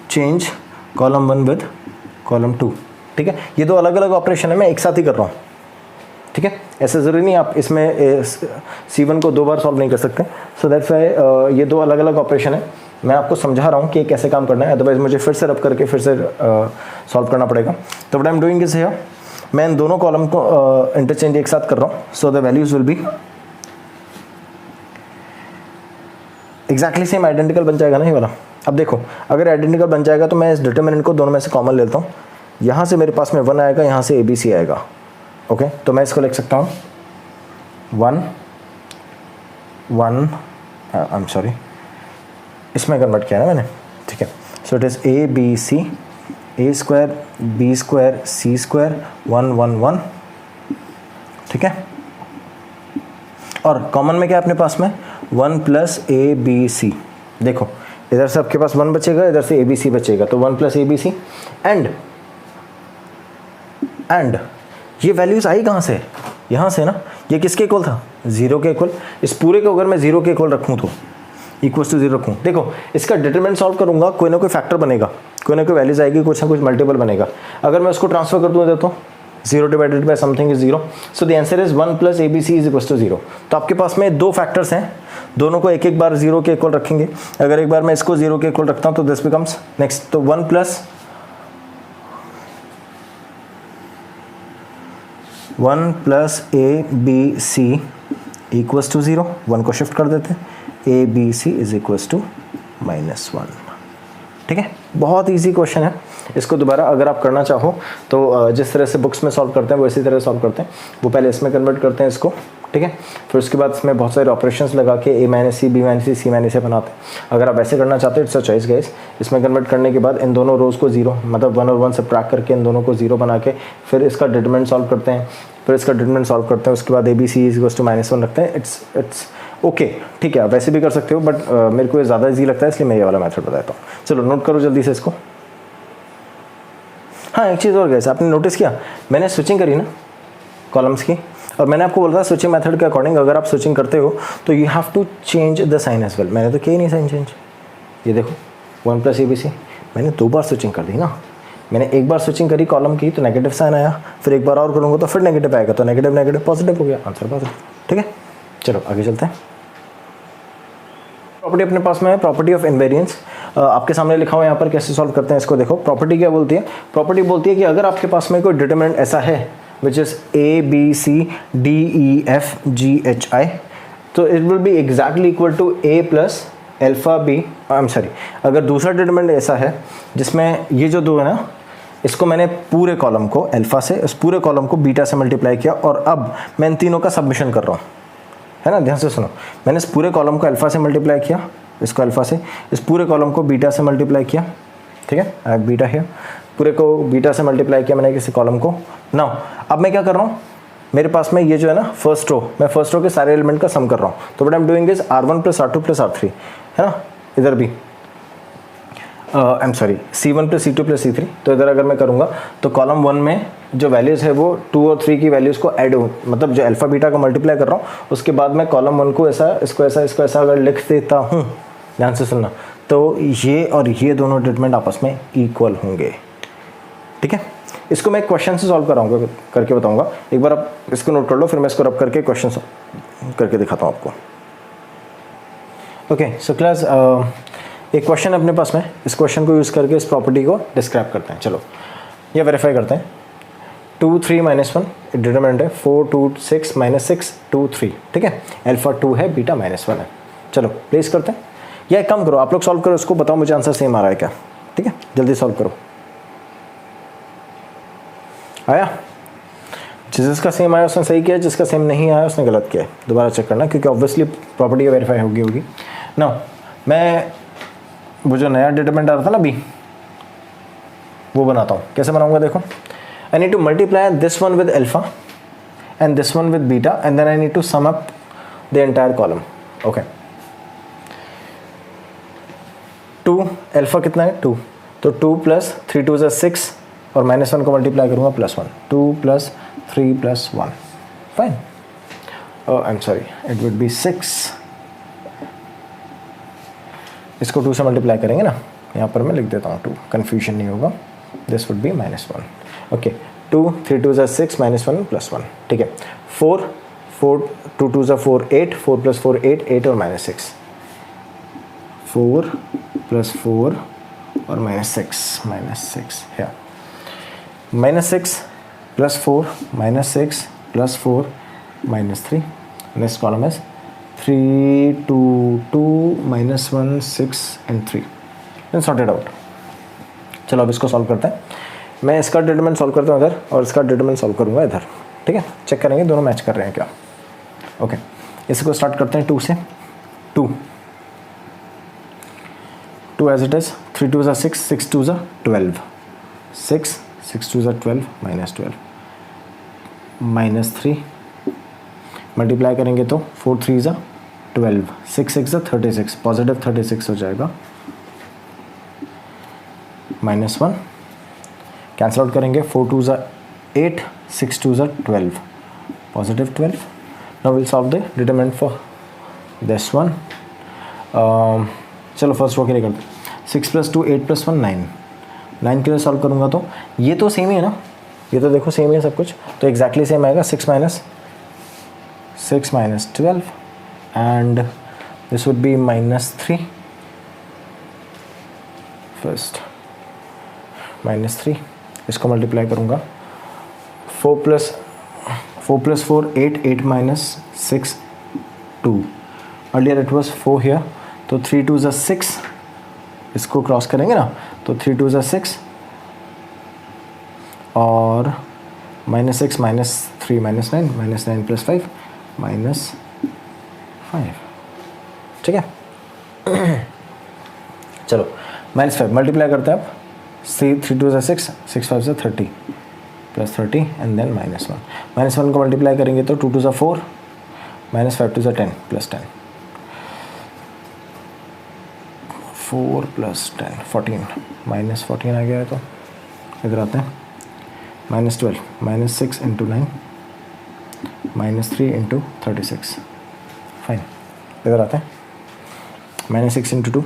change column 1 with column 2. ठीक है, ये दो अलग अलग ऑपरेशन है, मैं एक साथ ही कर रहा हूँ. ठीक है, ऐसे ज़रूरी नहीं आप इसमें C1 को 2 बार सॉल्व नहीं कर सकते. सो दैट्स वाई ये दो अलग अलग ऑपरेशन है. मैं आपको समझा रहा हूँ कि कैसे काम करना है, अदरवाइज मुझे फिर से रब करके फिर से सॉल्व करना पड़ेगा. तो what I am doing is here, मैं इन दोनों कॉलम को इंटरचेंज एक साथ कर रहा हूँ. So the values will be exactly same, identical बन जाएगा ना ये वाला. अब देखो अगर आइडेंटिकल बन जाएगा तो मैं इस डिटरमिनेंट को दोनों में से कॉमन लेता हूँ. यहाँ से मेरे पास में 1 आएगा, यहाँ से ABC आएगा. ओके, तो मैं इसको लिख सकता हूँ 1 1, आई एम सॉरी, इसमें कन्वर्ट किया ना मैंने. ठीक है, so it is a B C, A square B square C square 1 1 1. ठीक है, और कॉमन में क्या है अपने पास में 1 प्लस ए बी सी. देखो इधर से आपके पास 1 बचेगा, इधर से ए बी सी बचेगा, तो 1 plus a B c. And ये वैल्यूज आई कहाँ से, यहाँ से ना. ये किसके इक्वल था, 0 के इक्वल. इस पूरे को अगर मैं 0 के इक्वल रखूँ तो इक्वल्स टू 0 रखूँ. देखो इसका डिटरमिनेंट सॉल्व करूँगा, कोई ना कोई फैक्टर बनेगा, कोई ना कोई वैल्यूज आएगी, कुछ ना कुछ मल्टीपल बनेगा. अगर मैं उसको ट्रांसफर कर दूँ इधर तो 0 divided by something is 0, so the answer is 1 plus ABC is equal to 0। तो आपके पास में दो फैक्टर्स हैं, दोनों को एक एक बार 0 के इक्वल रखेंगे। अगर एक बार मैं इसको 0 के इक्वल रखता हूं तो दिस बिकम्स नेक्स्ट, तो 1 प्लस ABC इक्वल्स टू 0, 1 को शिफ्ट कर देते हैं, ABC इज इक्वल्स टू -1। ठीक है, बहुत इजी क्वेश्चन है। इसको दोबारा अगर आप करना चाहो तो जिस तरह से बुक्स में सॉल्व करते हैं वो इसी तरह सॉल्व करते हैं। वो पहले इसमें कन्वर्ट करते हैं इसको, ठीक है, फिर उसके बाद इसमें बहुत सारे ऑपरेशंस लगा के A - C, B - C, C - A बनाते हैं। अगर आप ऐसे करना चाहते हो इट्स अ चॉइस गाइस। इसमें कन्वर्ट करने के बाद इन दोनों रोज़ को 0, मतलब 1 और 1 सब्ट्रैक्ट करके इन दोनों को 0 बना के फिर इसका डिटरमिनेंट सॉल्व करते हैं, फिर इसका डिटरमिनेंट सॉल्व करते हैं, उसके बाद ABC इज इक्वल टू -1 रखते हैं। इट्स ओके, ठीक है, आप वैसे भी कर सकते हो, बट मेरे को ये ज़्यादा ईजी लगता है इसलिए मैं ये वाला मेथड बताता हूँ। चलो नोट करो जल्दी से इसको। हाँ, एक चीज़ और गाइस, आपने नोटिस किया मैंने स्विचिंग करी ना कॉलम्स की, और मैंने आपको बोला था स्विचिंग मेथड के अकॉर्डिंग अगर आप स्विचिंग करते हो तो you have to change the sign as well. मैंने तो किया ही नहीं साइन चेंज। ये देखो 1 प्लस ABC, मैंने 2 बार स्विचिंग कर दी ना। मैंने एक बार स्विचिंग करी कॉलम की तो नेगेटिव साइन आया, फिर एक बार और करूँगा तो फिर नेगेटिव आएगा, तो नेगेटिव नेगेटिव पॉजिटिव हो गया, आंसर पॉजिटिव। ठीक है, चलो आगे चलते हैं। प्रॉपर्टी अपने पास में है, प्रॉपर्टी ऑफ इनवेरिएंस। आपके सामने लिखा हुआ है यहाँ पर, कैसे सॉल्व करते हैं इसको देखो। प्रॉपर्टी क्या बोलती है? प्रॉपर्टी बोलती है कि अगर आपके पास में कोई डिटरमिनेंट ऐसा है विच इज ABCDEFGHI, तो it will be exactly equal to A plus alpha B। अगर दूसरा डिटरमिनेंट ऐसा है जिसमें ये जो दो है ना, इसको मैंने पूरे कॉलम को अल्फा से, इस पूरे कॉलम को बीटा से मल्टीप्लाई किया, और अब मैं इन तीनों का सबमिशन कर रहा हूँ, है ना, ध्यान से सुनो। मैंने इस पूरे कॉलम को अल्फा से मल्टीप्लाई किया, इसको अल्फा से, इस पूरे कॉलम को बीटा से मल्टीप्लाई किया, ठीक है, आई हैव बीटा हियर, पूरे को बीटा से मल्टीप्लाई किया मैंने किसी कॉलम को। नाउ अब मैं क्या कर रहा हूँ, मेरे पास में ये जो है ना फर्स्ट रो, मैं फर्स्ट रो के सारे एलिमेंट का सम कर रहा हूँ। तो what I am doing is R1 plus R2 plus R3, है ना, इधर भी C1 plus C2 plus C3। तो इधर अगर मैं करूँगा तो कॉलम 1 में जो वैल्यूज़ है वो 2 और 3 की वैल्यूज़ को ऐड हो, मतलब जो अल्फा बीटा का मल्टीप्लाई कर रहा हूँ, उसके बाद मैं कॉलम 1 को ऐसा, इसको ऐसा, इसको ऐसा अगर लिख देता हूँ, ध्यान से सुनना, तो ये और ये दोनों डिटरमिनेंट आपस में इक्वल होंगे। ठीक है, इसको मैं क्वेश्चन से सॉल्व कराऊंगा, करके बताऊंगा। एक बार आप इसको नोट कर लो, फिर मैं इसको रब करके क्वेश्चन करके दिखाता हूँ आपको। ओके, सो क्लास एक क्वेश्चन अपने पास में, इस क्वेश्चन को यूज़ करके इस प्रॉपर्टी को डिस्क्राइब करते हैं। चलो ये वेरीफाई करते हैं। 2 3 -1 डिटरमिनेंट है, 4 2 6 -6 2 3, ठीक है, अल्फा 2 है, बीटा -1 है। चलो प्लेस करते हैं, या एक काम करो, आप लोग सॉल्व करो इसको, बताओ मुझे आंसर सेम आ रहा है क्या। ठीक है, जल्दी सॉल्व करो। आया? जिसका सेम आया उसने सही किया, जिसका सेम नहीं आया उसने गलत किया। दोबारा चेक करना, क्योंकि ऑब्वियसली प्रॉपर्टी वेरीफाई होगी। ना मैं वो जो नया डिटरमिनेंट आ रहा था ना बी, वो बनाता हूँ। कैसे बनाऊंगा देखो, I need to multiply this one with alpha and this one with beta, and then I need to sum up the entire column. Okay, 2 alpha कितना है 2, तो 2 प्लस 3 2 6, और -1 को मल्टीप्लाई करूँगा +1, 2 plus 3 plus 1, fine. I am sorry, it would be 6, इसको 2 से multiply करेंगे ना, यहाँ पर मैं लिख देता हूँ 2, कन्फ्यूजन नहीं होगा, दिस वुड बी -1। ओके, 2 3 2 6 -1 +1, ठीक है, 4 4 2 2 4 8, 4 प्लस 4 8, 8 और -6, 4 प्लस 4 और -6 है, -6 plus 4 -6 plus 4 -3, next column is 3 2 2 -1 6 and 3, then sort it out। चलो अब इसको सॉल्व करते हैं। मैं इसका डिटरमिनेंट सॉल्व करता हूँ इधर, और इसका डिटरमिनेंट सॉल्व करूँगा इधर, ठीक है, चेक करेंगे दोनों मैच कर रहे हैं क्या। ओके, इसको स्टार्ट करते हैं 2 से। 2 एज इट इज, 3 2 6, 6 2 12, 6 6 2 12 -12, -3 मल्टीप्लाई करेंगे तो 4 3 12, 6 6 36, पॉजिटिव 36 हो जाएगा, -1 कैंसिल आउट करेंगे, 4 2 8, 6 2 12, positive 12। Now will solve the determinant for this one. चलो फर्स्ट रो के लिए करते हैं। 6 + 2 8 + 1 9, 9 के लिए सॉल्व करूँगा तो ये तो सेम ही है ना, ये तो देखो सेम है सब कुछ, तो एग्जैक्टली सेम आएगा 6 minus 12 and this would be -3 first -3, इसको मल्टीप्लाई करूँगा 4 + 4 8, 8 - 6 2, अर्लियर इट वॉज 4 हियर, तो 3 2 = 6, इसको क्रॉस करेंगे ना तो 3 2 = 6 और -6 - 3 - 9 -9 + 5 -5, ठीक है। चलो -5 मल्टीप्लाई करते हैं अब, 3 2 = 6, 6 5 = 30 + 30 एंड देन -1 को मल्टीप्लाई करेंगे तो 2 2 = 4, -5 2 = 10 + 10, 4 + 10 14, -14 आ गया है, तो इधर आते हैं -12 -6 × 9 -3 × 36, फाइन, इधर आते हैं -6 × 2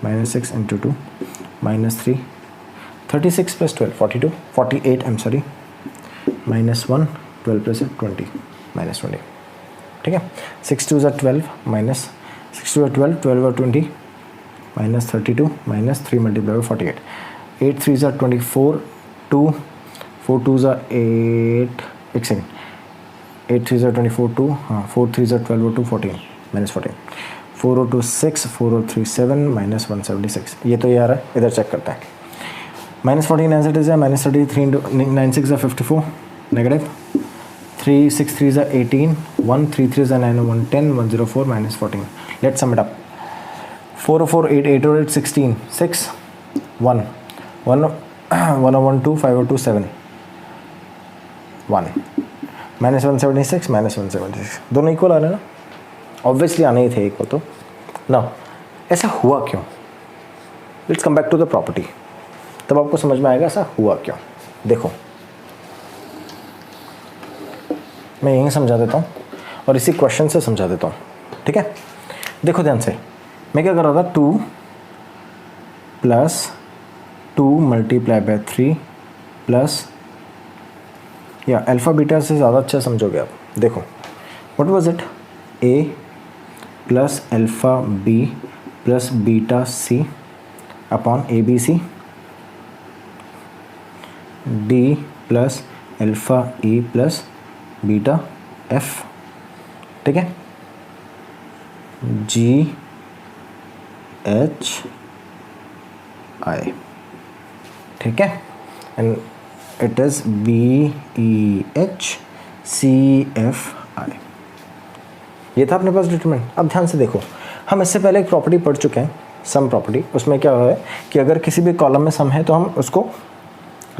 -6 × 2 -3 36 + 12 42 48 I'm sorry, -1 12 + 20 -20, ठीक है। 6 2 = 12 6 2 = 12 12 और 20 -32 -3 × 48 8 3 = 24 2 4 2 = 8, एक सेकेंड, 8 3 = 24 2, हाँ 4 3 = 12 और 2 14 -14 4 और 2 6 4 और 3 7 -176, ये तो ये आ रहा है, इधर चेक करते हैं। -14 एज इट इज है, -33 × 9 6 = 54 negative, 3 6 3 = 18 1 3 3 = 9 1 10 104 -14, let's some it up, 4 4 8 8 और 8 16 6 1 1 1 1 2 5 और 2 7 1 -176 -176, दोनों इक्वल आ रहे हैं ना, ऑब्वियसली आने ही थे इक्वल, तो ना ऐसा हुआ क्यों, let's come back to the property, तब आपको समझ में आएगा ऐसा हुआ क्यों। देखो मैं यहीं समझा देता हूँ और इसी क्वेश्चन से समझा देता हूँ, ठीक है। देखो ध्यान से, मैं क्या कर रहा था, 2 + 2 × 3 प्लस, या अल्फ़ा बीटा से ज़्यादा अच्छा समझोगे आप, देखो what was it, a + alpha b + beta c upon ABC, d + alpha e + beta f, ठीक है, g h i, ठीक है, एंड इट इज़ BEHCFI, ये था अपने पास डिटरमिनेंट। अब ध्यान से देखो, हम इससे पहले एक प्रॉपर्टी पढ़ चुके हैं, सम प्रॉपर्टी, उसमें क्या है कि अगर किसी भी कॉलम में सम है तो हम उसको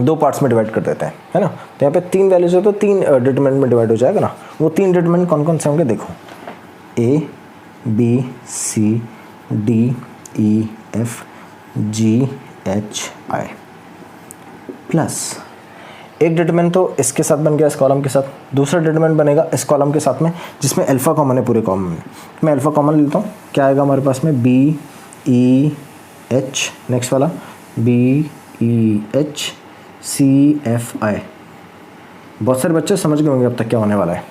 2 पार्ट्स में डिवाइड कर देते हैं, है ना, तो यहाँ पे 3 वैल्यूज है तो 3 डिटरमिनेंट में डिवाइड हो जाएगा ना, वो 3 डिटरमिनेंट कौन कौन से होंगे, देखो A B C D E F G H I, plus एक डिटरमिनेंट तो इसके साथ बन गया, इस कॉलम के साथ, दूसरा डिटरमिनेंट बनेगा इस कॉलम के साथ में जिसमें अल्फ़ा कॉमन है पूरे कॉलम में, मैं अल्फ़ा कॉमन लेता हूँ, क्या आएगा हमारे पास में, BEH, नेक्स्ट वाला BEHCFI, बहुत सारे बच्चे समझ गए होंगे अब तक क्या होने वाला है।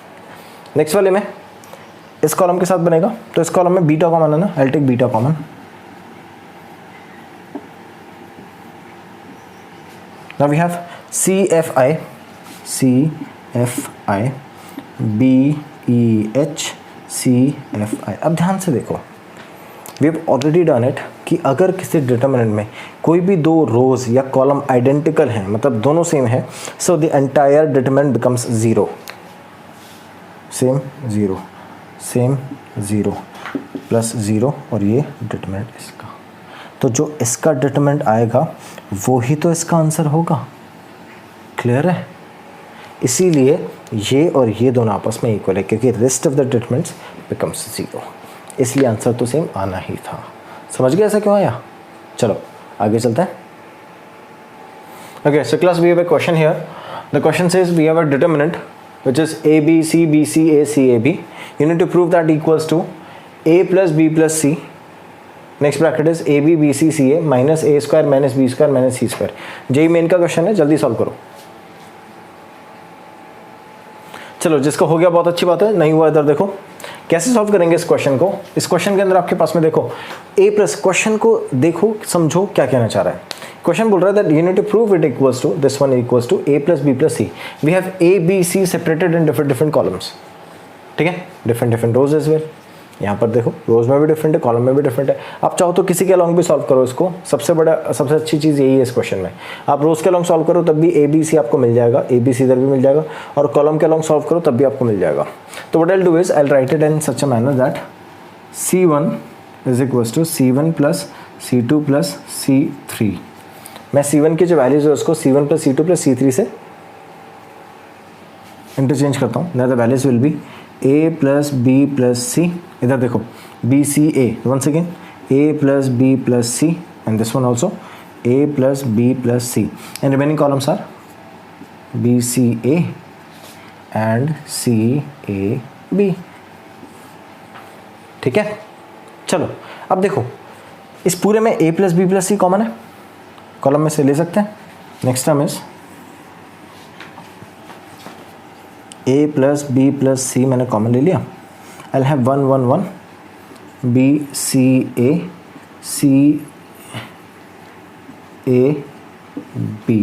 नेक्स्ट वाले में इस कॉलम के साथ बनेगा, तो इस कॉलम में बीटा कॉमन है ना, I take beta common, now we have CFI BEHCFI। अब ध्यान से देखो, we have already done it कि अगर किसी डिटरमिनेंट में कोई भी 2 रोज या कॉलम आइडेंटिकल हैं, मतलब दोनों सेम है, so the entire determinant becomes 0, same 0 same 0 plus 0, और ये डिटरमिनेंट इसका, तो जो इसका डिटरमिनेंट आएगा वो ही तो इसका आंसर होगा, क्लियर है। इसीलिए ये और ये दोनों आपस में इक्वल है, क्योंकि rest of the determinants becomes 0, इसलिए आंसर तो सेम आना ही था। समझ गए ऐसा क्यों आया, चलो आगे चलते हैं। Okay, so class we have a question here, the question says we have a determinant which is ABCBCACAB, you need to prove that equals to A plus B plus C, next bracket is ABBCCA minus A square minus B square minus C square। JEE Main का question है, जल्दी solve करो। चलो, जिसका हो गया बहुत अच्छी बात है, नहीं हुआ इधर देखो कैसे सॉल्व करेंगे इस क्वेश्चन को। इस क्वेश्चन के अंदर आपके पास में देखो a प्लस, क्वेश्चन को देखो समझो क्या कहना चाह रहा है। क्वेश्चन बोल रहा है that you need to prove it equals to this one equals to a plus b plus c। We have a b c separated in different columns, ठीक है, डिफरेंट रोज एज वेल। यहाँ पर देखो रोज में भी डिफरेंट है, कॉलम में भी डिफरेंट है। आप चाहो तो किसी के अलॉन्ग भी सॉल्व करो इसको, सबसे अच्छी चीज़ यही है इस क्वेश्चन में। आप रोज के अलॉन्ग सॉल्व करो तब भी ए बी सी आपको मिल जाएगा, ए बी सी इधर भी मिल जाएगा, और कॉलम के अलॉन्ग सॉल्व करो तब भी आपको मिल जाएगा। तो what I will do is I will write it in such a manner that C1 is equals to C1 plus C2 plus C3। मैं C1 की जो वैल्यूज है उसको C1 plus C2 plus C3 से इंटरचेंज करता हूँ। The values will be a plus B plus C, इधर देखो B C A, once again a plus B plus C, and this one also a plus B plus C, and remaining columns are B C A and C A B, ठीक है। चलो अब देखो इस पूरे में a plus B plus C common है, column में से ले सकते हैं। Next term is a plus B plus सी मैंने कॉमन ले लिया। I have 1 1 1 b c a c a b,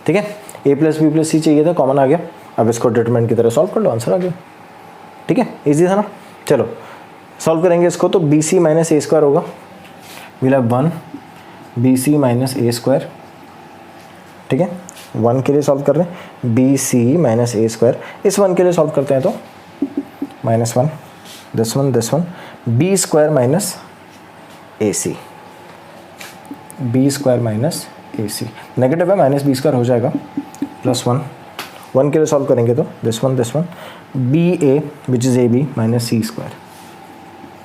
ठीक है। a प्लस बी प्लस सी चाहिए था, कॉमन आ गया। अब इसको डिटरमिनेंट की तरह सॉल्व कर लो, आंसर आ गया, ठीक है, इजी था ना। चलो सॉल्व करेंगे इसको तो b c minus a square होगा, will have 1 b c minus a square, ठीक है। 1 के लिए सॉल्व कर रहे हैं, b c minus a square. इस 1 के लिए सॉल्व करते हैं तो -1 this one b square minus a c, b square minus a c, negative है माइनस बी स्क्वायर हो जाएगा, +1 1 के लिए सॉल्व करेंगे तो this one B A which is a b minus c square,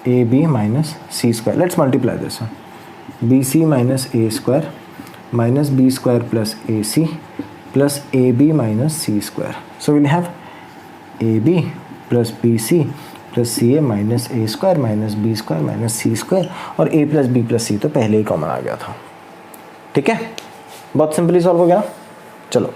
a b minus c square. Let's multiply this one, b c minus a square minus b square plus a c plus a b minus c square. So will have a b plus B c plus c a minus a square minus b square minus c square, और a plus B plus c तो पहले ही common आ गया था, ठीक है। बहुत simply solve हो गया। चलो